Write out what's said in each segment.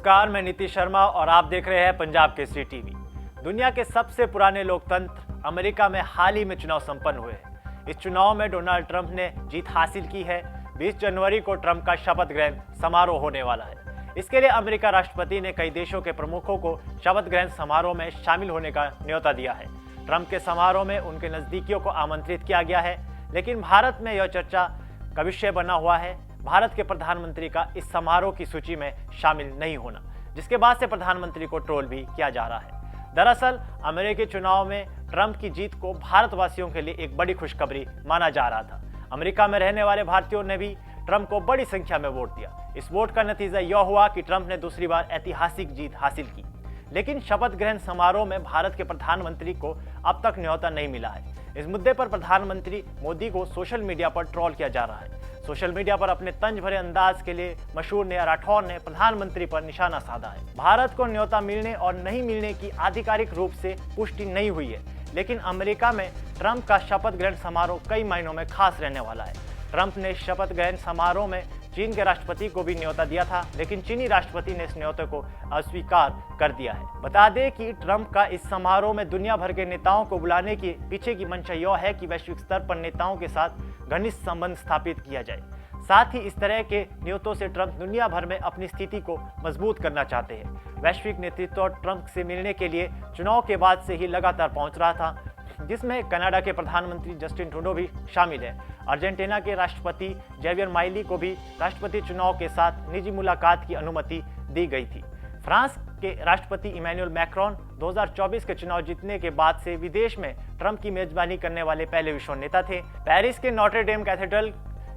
नमस्कार, मैं नीतीश शर्मा और आप देख रहे हैं पंजाब केसरी टीवी। दुनिया के सबसे पुराने लोकतंत्र अमेरिका में हाल ही में चुनाव संपन्न हुए हैं। इस चुनाव में डोनाल्ड ट्रंप ने जीत हासिल की है। 20 जनवरी को ट्रंप का शपथ ग्रहण समारोह होने वाला है। इसके लिए अमेरिका राष्ट्रपति ने कई देशों के प्रमुखों को शपथ ग्रहण समारोह में शामिल होने का न्योता दिया है। ट्रंप के समारोह में उनके नजदीकियों को आमंत्रित किया गया है, लेकिन भारत में यह चर्चा का विषय बना हुआ है भारत के प्रधानमंत्री का इस समारोह की सूची में शामिल नहीं होना, जिसके बाद से प्रधानमंत्री को ट्रोल भी किया जा रहा है। दरअसल अमेरिकी चुनाव में ट्रंप की जीत को भारतवासियों के लिए एक बड़ी खुशखबरी माना जा रहा था। अमेरिका में रहने वाले भारतीयों ने भी ट्रंप को बड़ी संख्या में वोट दिया। इस वोट का नतीजा यह हुआ कि ट्रंप ने दूसरी बार ऐतिहासिक जीत हासिल की। लेकिन शपथ ग्रहण समारोह में भारत के प्रधानमंत्री को अब तक न्योता नहीं मिला है। इस मुद्दे पर प्रधानमंत्री मोदी को सोशल मीडिया पर ट्रोल किया जा रहा है। सोशल मीडिया पर अपने तंज भरे अंदाज के लिए मशहूर नेहा राठौर ने प्रधानमंत्री पर निशाना साधा है। भारत को न्योता मिलने और नहीं मिलने की आधिकारिक रूप से पुष्टि नहीं हुई है, लेकिन अमेरिका में ट्रंप का शपथ ग्रहण समारोह कई मायनों में खास रहने वाला है। ट्रंप ने शपथ ग्रहण समारोह में चीन के राष्ट्रपति को भी न्योता दिया था, लेकिन चीनी राष्ट्रपति ने इस न्योते को अस्वीकार कर दिया है। बता दें कि ट्रंप का इस समारोह में दुनिया भर के नेताओं को बुलाने के पीछे की मंशा यह है कि वैश्विक स्तर पर नेताओं के साथ घनिष्ठ संबंध स्थापित किया जाए। साथ ही इस तरह के न्योतों से ट्रंप दुनिया भर में अपनी स्थिति को मजबूत करना चाहते हैं। वैश्विक नेतृत्व ट्रंप से मिलने के लिए चुनाव के बाद से ही लगातार पहुंच रहा था, जिसमें कनाडा के प्रधानमंत्री जस्टिन ट्रूडो भी शामिल है। अर्जेंटीना के राष्ट्रपति जेवियर माइली को भी राष्ट्रपति चुनाव के साथ निजी मुलाकात की अनुमति दी गई थी। फ्रांस के राष्ट्रपति इमैनुअल मैक्रोन 2024 के चुनाव जीतने के बाद से विदेश में ट्रंप की मेजबानी करने वाले पहले विश्व नेता थे। पेरिस के नोट्रे डेम कैथेड्रल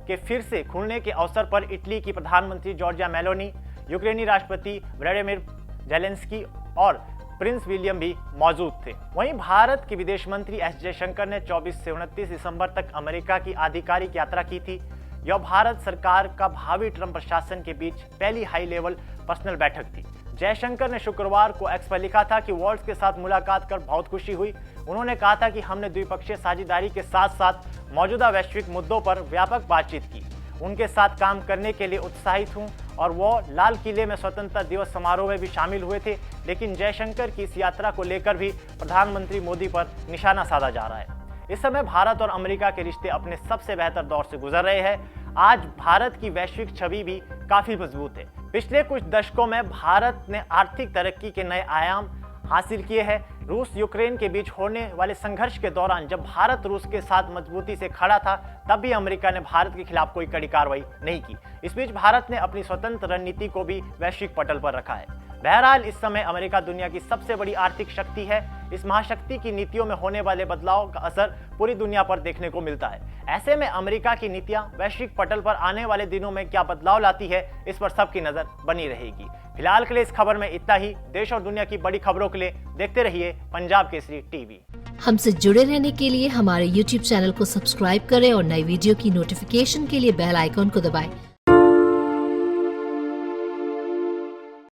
के फिर से खुलने के अवसर पर इटली की प्रधानमंत्री जॉर्जिया मेलोनी, यूक्रेनी राष्ट्रपति व्लादिमीर जेलेंस्की और प्रिंस विलियम भी मौजूद थे। वहीं भारत के विदेश मंत्री एस जयशंकर ने 24 से 29 दिसंबर तक अमेरिका की आधिकारिक यात्रा की थी। यह भारत सरकार का भावी ट्रंप प्रशासन के बीच पहली हाई लेवल पर्सनल बैठक थी। जयशंकर ने शुक्रवार को एक्स पर लिखा था कि वॉल्ट्स के साथ मुलाकात कर बहुत खुशी हुई। उन्होंने कहा था कि हमने द्विपक्षीय साझेदारी के साथ साथ मौजूदा वैश्विक मुद्दों पर व्यापक बातचीत की। उनके साथ काम करने के लिए उत्साहित हूं और वो लाल किले में स्वतंत्रता दिवस समारोह में भी शामिल हुए थे। लेकिन जयशंकर की इस यात्रा को लेकर भी प्रधानमंत्री मोदी पर निशाना साधा जा रहा है। इस समय भारत और अमेरिका के रिश्ते अपने सबसे बेहतर दौर से गुजर रहे हैं। आज भारत की वैश्विक छवि भी काफी मजबूत है। पिछले कुछ दशकों में भारत ने आर्थिक तरक्की के नए आयाम हासिल किए हैं। रूस यूक्रेन के बीच होने वाले संघर्ष के दौरान जब भारत रूस के साथ मजबूती से खड़ा था, तब भी अमेरिका ने भारत के खिलाफ कोई कड़ी कार्रवाई नहीं की। इस बीच भारत ने अपनी स्वतंत्र रणनीति को भी वैश्विक पटल पर रखा है। बहरहाल इस समय अमेरिका दुनिया की सबसे बड़ी आर्थिक शक्ति है। इस महाशक्ति की नीतियों में होने वाले बदलाव का असर पूरी दुनिया पर देखने को मिलता है। ऐसे में अमेरिका की नीतियां वैश्विक पटल पर आने वाले दिनों में क्या बदलाव लाती है, इस पर सबकी नजर बनी रहेगी। फिलहाल के लिए इस खबर में इतना ही। देश और दुनिया की बड़ी खबरों के लिए देखते रहिए पंजाब केसरी टीवी। हमसे जुड़े रहने के लिए हमारे YouTube चैनल को सब्सक्राइब करें और नई वीडियो की नोटिफिकेशन के लिए बेल आइकॉन को दबाएं।